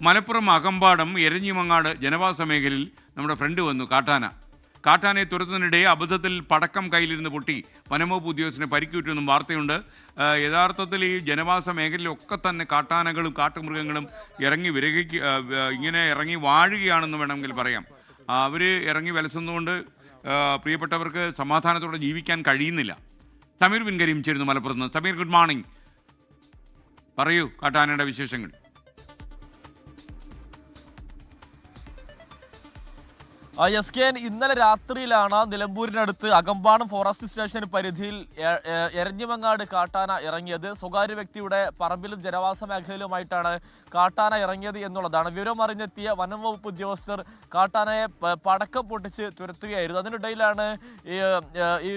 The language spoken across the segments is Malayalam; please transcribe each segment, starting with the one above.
മലപ്പുറം അകമ്പാടം എരഞ്ഞിമങ്ങാട് ജനവാസ മേഖലയിൽ നമ്മുടെ ഫ്രണ്ട് വന്നു കാട്ടാനയെ തുരത്തുന്നതിനിടെ അബദ്ധത്തിൽ പടക്കം കയ്യിലിരുന്ന് പൊട്ടി വനംവകുപ്പ് ഉദ്യോഗസ്ഥനെ പരിക്കേറ്റെന്നും വാർത്തയുണ്ട്. യഥാർത്ഥത്തിൽ ഈ ജനവാസ മേഖലയിലൊക്കെ തന്നെ കാട്ടാനകളും കാട്ടുമൃഗങ്ങളും ഇങ്ങനെ ഇറങ്ങി വാഴുകയാണെന്ന് വേണമെങ്കിൽ പറയാം. അവർ ഇറങ്ങി വലസുന്നതുകൊണ്ട് പ്രിയപ്പെട്ടവർക്ക് സമാധാനത്തോടെ ജീവിക്കാൻ കഴിയുന്നില്ല. സമീർ ബിൻ കരീം ചേരുന്നു മലപ്പുറത്ത്. Sameer, good morning. പറയൂ കാട്ടാനയുടെ വിശേഷങ്ങൾ. ഇന്നലെ രാത്രിയിലാണ് നിലമ്പൂരിനടുത്ത് അകമ്പാടം ഫോറസ്റ്റ് സ്റ്റേഷൻ പരിധിയിൽ എരഞ്ഞിമങ്ങാട് കാട്ടാന ഇറങ്ങിയത്. സ്വകാര്യ വ്യക്തിയുടെ പറമ്പിലും ജനവാസ മേഖലയിലുമായിട്ടാണ് കാട്ടാന ഇറങ്ങിയത് എന്നുള്ളതാണ്. വിവരം അറിഞ്ഞെത്തിയ വനം വകുപ്പ് ഉദ്യോഗസ്ഥർ കാട്ടാനയെ പടക്കം പൊട്ടിച്ച് തുരത്തുകയായിരുന്നു. അതിനിടയിലാണ് ഈ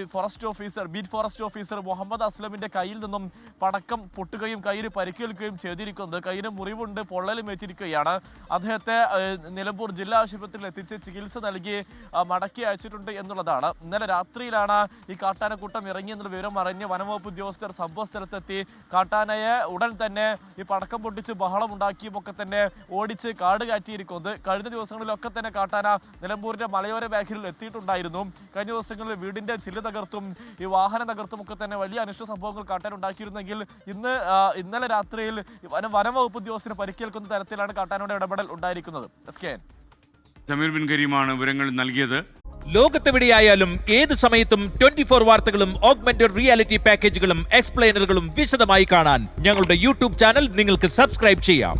ബീറ്റ് ഫോറസ്റ്റ് ഓഫീസർ മുഹമ്മദ് അസ്ലമിന്റെ കയ്യിൽ നിന്നും പടക്കം പൊട്ടുകയും കയ്യിൽ പരിക്കേൽക്കുകയും ചെയ്തിരിക്കുന്നത്. കയ്യിന് മുറിവുണ്ട്, പൊള്ളലും ഏറ്റിരിക്കുകയാണ്. അദ്ദേഹത്തെ നിലമ്പൂർ ജില്ലാ ആശുപത്രിയിൽ എത്തിച്ച് ചികിത്സ നൽകി മടക്കി അയച്ചിട്ടുണ്ട് എന്നുള്ളതാണ്. ഇന്നലെ രാത്രിയിലാണ് ഈ കാട്ടാനക്കൂട്ടം ഇറങ്ങി എന്നുള്ള വിവരം അറിഞ്ഞ് വനംവകുപ്പ് ഉദ്യോഗസ്ഥർ സംഭവ സ്ഥലത്തെത്തി കാട്ടാനയെ ഉടൻ തന്നെ ഈ പടക്കം പൊട്ടിച്ച് ബഹളം ഉണ്ടാക്കിയും ഒക്കെ തന്നെ ഓടിച്ച് കാട് കയറ്റിയിരിക്കുന്നത്. കഴിഞ്ഞ ദിവസങ്ങളിലൊക്കെ തന്നെ കാട്ടാന നിലമ്പൂരിന്റെ മലയോര മേഖലയിൽ എത്തിയിട്ടുണ്ടായിരുന്നു. കഴിഞ്ഞ ദിവസങ്ങളിൽ വീടിന്റെ ചില്ല് തകർത്തും ഈ വാഹനം തകർത്തും ഒക്കെ തന്നെ വലിയ അനിഷ്ട സംഭവങ്ങൾ കാട്ടാൻ ഉണ്ടാക്കിയിരുന്നെങ്കിൽ ഇന്നലെ രാത്രിയിൽ വനംവകുപ്പ് ഉദ്യോഗസ്ഥന് പരിക്കേൽക്കുന്ന തരത്തിലാണ് കാട്ടാനയുടെ ഇടപെടൽ ഉണ്ടായിരിക്കുന്നത്. സമീർ ബിൻ കരീമാണ് വിവരങ്ങൾ നൽകിയത്. ലോകത്തെവിടെയായാലും ഏത് സമയത്തും 24 വാർത്തകളും ഓഗ്മെന്റഡ് റിയാലിറ്റി പാക്കേജുകളും എക്സ്പ്ലെയിനറുകളും വിശദമായി കാണാൻ ഞങ്ങളുടെ യൂട്യൂബ് ചാനൽ നിങ്ങൾക്ക് സബ്സ്ക്രൈബ് ചെയ്യാം.